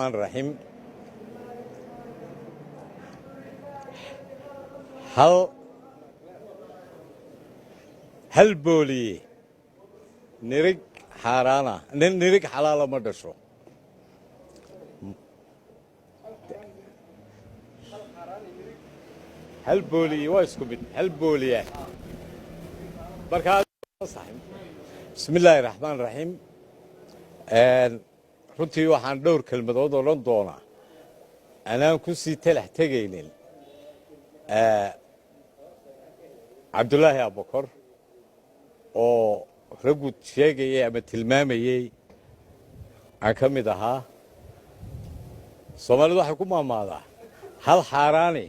الرحمن الرحيم هل بولي نرق حارانا نرق حلالا ما دشو هل بولي واسكبت هل بولي بركات صحيح بسم الله الرحمن الرحيم runtii waxaan dhowr kelmadood odhan doonaa anaan ku sii talax tegaynin cabdulaahi abukor oo raggu sheegayay ama tilmaamayey aan ka mid ahaa soomaalidu waxay ku maamaadaa hal xaaraani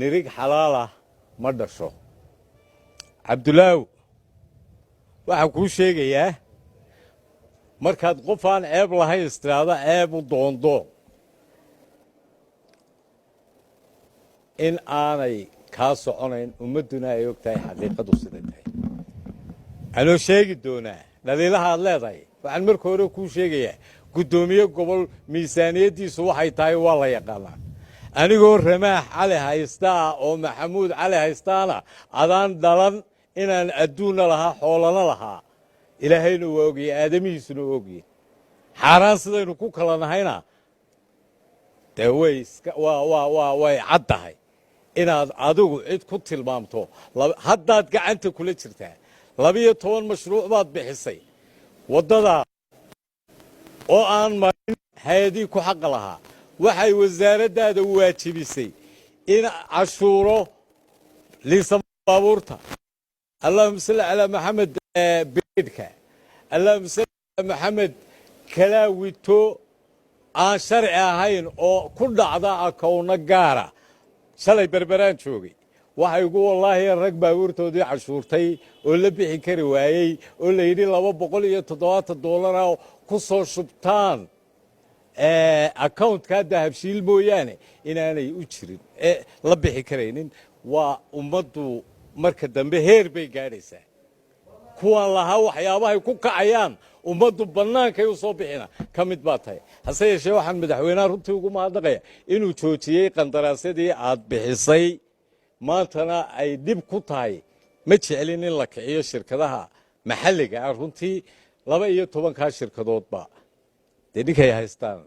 nirig xalaalah ma dhasho cabdulaahu waxaan kuu sheegayaa markaad qof aan ceeb lahayn istiraada ceeb u doondoon in aanay kaa soconayn ummadduna ay og tahay xaqiiqadu siday tahay anoo sheegi doonaa dhaliilaha aad leedahay waxaan marka hore kuu sheegayaa guddoomiye gobol miisaaniyaddiisu waxay tahay waa la yaqaanaa anigoo ramaax cali haysta ah oo maxamuud cali haystaana adaan dhalan inaan adduunna lahaa xoolana lahaa ilaahayna waa ogiyey aadamihiisuna waa ogiyey xaaraan sidaynu ku kala nahayna dee way cad tahay inaad adigu cid ku tilmaamto haddaad gacanta kula jirtaa 12 mashruuc baad bixisay waddadaa oo aan marin hay-adii ku xaqa lahaa waxay wasaaraddaada waajibisay in cashuuro liisama baabuurta allahuma salli calaa maxamed beedhka allahuma salli calaa maxamed kalaawito aan sharci ahayn oo ku dhacda akowno gaara shalay berberaan joogay waxay ugu wallaahi rag baabuurtoodii cashuurtay oo la bixi kari waayey oo la yidhi $270 ku soo shubtaan accountkaa dahabshiil mooyaane inaanay u jirin la bixi karaynin waa ummaddu marka dambe heer bay gaadhaysaa kuwan lahaa waxyaabahay ku kacayaan ummaddu bannaankay u soo bixina ka mid baa tahay hase yeeshee waxaan madaxweynaha runtii ugu mahadnaqaya inuu joojiyey qandaraasyadii aad bixisay maantana ay dhib ku tahay ma jeclin in la kiciyo shirkadaha maxalliga ah runtii 12 shirkadoodba dee ninkay haystaan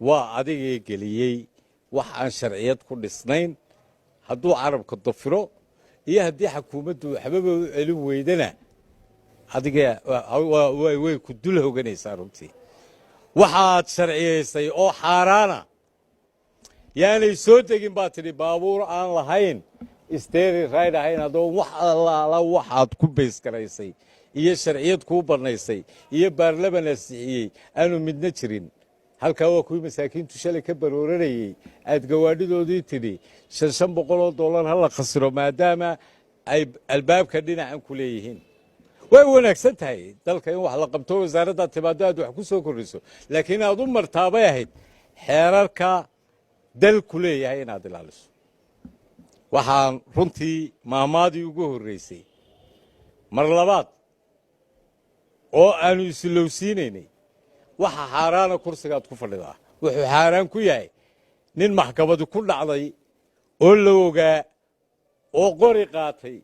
waa adigii geliyey wax aan sharciyad ku dhisnayn hadduu carabka dafiro iyo haddii xukuumaddu waxbaba u celin weydana adiga way ku dul hoganaysaa runtii waxaad sharciyaysay oo xaaraana yaanay soo degin baa tidhi baabuur aan lahayn steeri rayd ahayn adoo wax allaala waxaad ku baysgaraysay iyo sharciyad kuu bannaysay iyo baarlaman asixiyey aanu midna jirin halkaa waa kuwii masaakiintu shalay ka barooranayey aad gawaadhidoodii tidhi $500 ha la khasiro maadaama ay albaabka dhinacan ku leeyihiin way wanaagsan tahay dalka in wax la qabto wasaaradda timaado aad wax ku soo kordhiso laakiin aad u martaabay ahayd xeerarka dalku leeyahay inaad ilaaliso waxaan runtii maamaadii ugu horraysay mar labaad oo aanu isilowsiinaynay waxa xaaraana kursigaad ku fadhidaa wuxuu xaaraan ku yahay nin maxkamadu ku dhacday oo la ogaa oo qori qaatay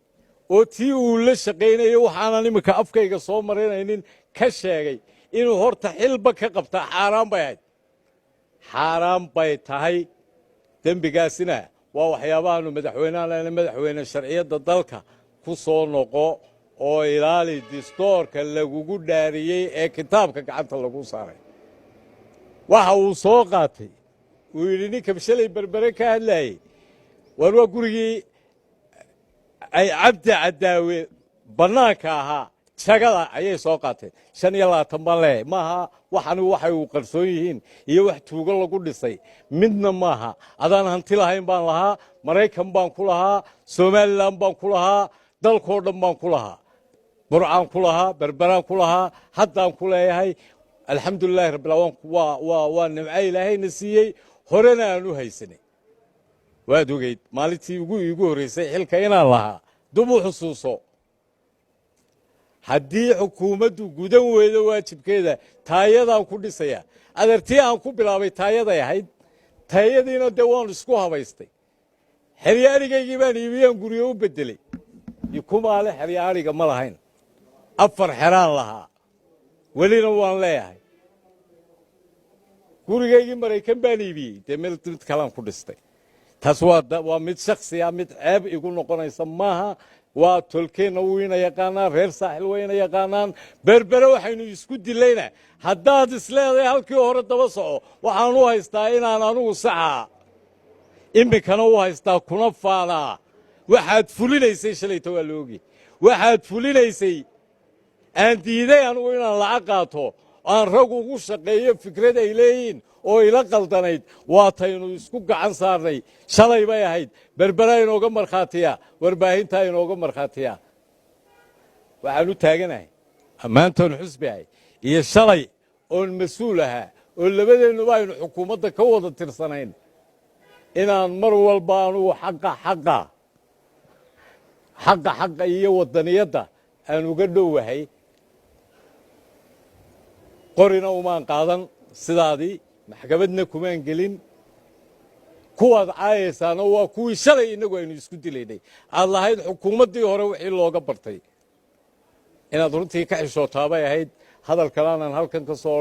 oo tii uu la shaqaynayay waxaanan iminka afkayga soo marinaynin ka sheegay inuu horta xilba ka qabtaa xaaraan bay ahayd xaaraan bay tahay dembigaasina waa waxyaabahaanu madaxweynaha lena madaxweyne sharciyadda dalka ku soo noqo oo ilaali distoorka lagugu dhaariyey ee kitaabka gacanta lagu saaray waxa uu soo qaatay uu yidhi ninka shalay berbere ka hadlayey war waa gurigii ay cabdi cadaawe bannaanka ahaa jagada ayay soo qaateen 25 baan leeyahay maaha waxani waxay u qarsoon yihiin iyo wax tuugo lagu dhisay midna maaha adaan hanti lahayn baan lahaa maraykan baan ku lahaa somaliland baan ku lahaa dalkoo dhan baan ku lahaa burcaan ku lahaa berberaan ku lahaa haddaan ku leeyahay alxamdulilaahi rabbilcaalamiin waa nimco ilaahayna siiyey horena aan u haysanay waad ogeyd maalintii iigu horraysay xilka inaan lahaa dub u xusuuso haddii xukuumaddu gudan weydo waajibkeeda taayadaan ku dhisayaa adeertii aan ku bilaabay taayaday ahayd taayadiina dee waanu isku habaystay xeryaarigaygii baan iibiyaan guryo u beddelay ikumaale xeryaariga ma lahayn 4 xeraan lahaa welina waan leeyahay gurigaygii maraykan baan iibiyey dee mid kalaan ku dhistay taas waa mid shakhsiya mid ceeb igu noqonaysa maaha waa tolkeenna wayna yaqaanaan reer saaxil wayna yaqaanaan berbere waxaynu isku dilayna haddaad isleedahay halkii hore daba soco waxaan u haystaa inaan anugu saxaa iminkana u haystaa kuna faanaa waxaad fulinaysay shalayta waa la ogi waxaad fulinaysay aan diiday anugu inaan lacag qaato aan rag ugu shaqeeyo fikrad ay leeyihiin oo ila qaldanayd waataynu isku gacan saarnay shalay bay ahayd berbera inooga markhaatiya warbaahintaa inooga markhaatiya waxaan u taaganahay ammaantoon xusbi ahay iyo shalay oon mas-uul ahaa oo labadeennuba aynu xukuumadda ka wada tirsanayn inaan mar walba anugu xaqa iyo waddaniyadda aan uga dhowahay qorina umaan qaadan sidaadii maxkamadna kumaan gelin kuwaad caayaysaana waa kuwii shalay innagu aynu isku dilaynay aad lahayd xukuumaddii hore wixii looga bartay inaad runtii ka xishootaabay ahayd hadalkalaanan halkan ka soo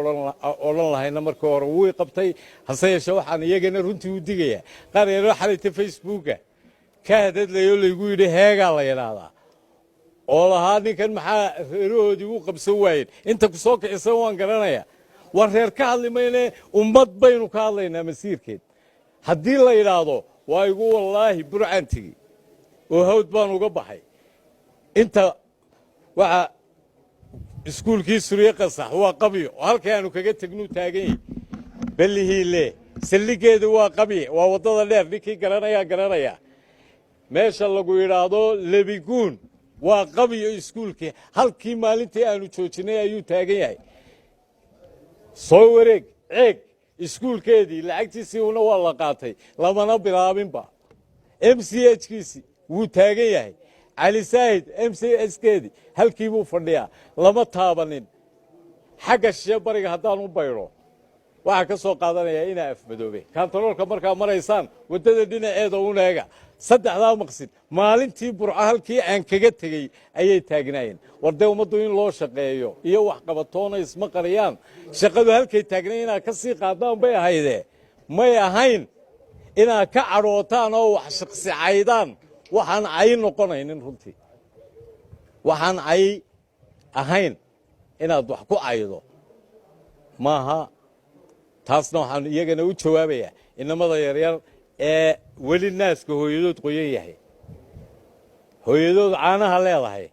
odhan lahayna markii hore wuu qabtay hase yeeshee waxaan iyagana runtii u digayaa qaar yaroo xalayta facebooka ka hadadlayoo laygu yidhi heegaa la yidhaahdaa oo lahaa ninkan maxaa reerahoodii u qabsan waayeen inta ku soo kicisan waan garanayaa war reer ka hadli mayne ummad baynu ka hadlaynaa masiirkeed haddii la yidhaahdo waa igu wallaahi burcaan tegi oo hawd baan uga baxay inta waxa iskuulkii surye qasax waa qabyo oo halkii aanu kaga tegnuu taagan yahay ballihiile saldhiggeedu waa qabye waa waddada dheer ninkii garanaya meesha lagu yidhaahdo lebiguun waa qabyo iskuulkii halkii maalintii aanu joojinay ayuu taagan yahay soo wareeg ceeg iskuulkeedii lacagtiisii una waa la qaatay lamana bilaabinba m c h kiisii wuu taagan yahay cali saahid m c h keedii halkii buu fadhiyaa lama taabanin xagga shishe bariga haddaan u baydho waxaa ka soo qaadanayaa inaa afmadoobe kantaroolka markaa maraysaan waddada dhinaceeda uneega saddexdaa maqsid maalintii burco halkii aan kaga tegey ayay taagnaayeen war dee ummaddu in loo shaqeeyo iyo wax qabatoona isma qariyaan shaqadu halkay taagnay inaad ka sii qaadaan bay ahaydee may ahayn inaad ka cadhootaan oo wax shaqsi caydaan waxaan cay noqonaynin runtii waxaan cay ahayn inaad wax ku caydo maaha taasna waxaan iyagana u jawaabayaa inamada yaryar ee weli naaska hooyadood qoyan yahay hooyadood caanaha leedahay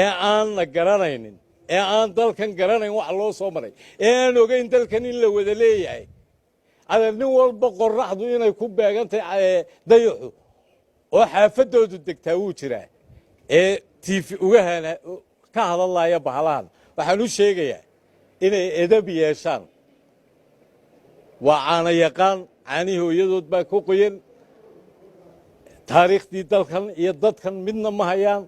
ee aanna garanaynin ee aan dalkan garanayn wax loo soo maray ee aan ogayn dalkan in la wada leeyahay adeer nin walba qorraxdu inay ku beegantahay dayaxu oo xaafaddoodu degtaa wuu jiraa ee tiifi uga ka hadalaya bahalahan waxaan u sheegayaa inay edab yeeshaan waa caana yaqaan caanihii hooyadood baa ku qoyan taariikhdii dalkan iyo dadkan midna ma hayaan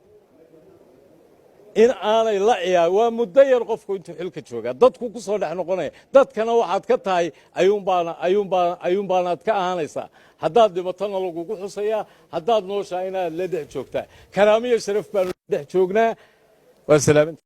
in aanay la ciyaar waa muddo yar qofku intuu xilka joogaa dadku ku soo dhex noqonaya dadkana waxaad ka tahay ayuunbaanaad ka ahaanaysaa haddaad dhimatona lagugu xusayaa haddaad nooshaa inaad la dhex joogtaa karaamiyo sharaf baanu dhex joognaa waa salaaminta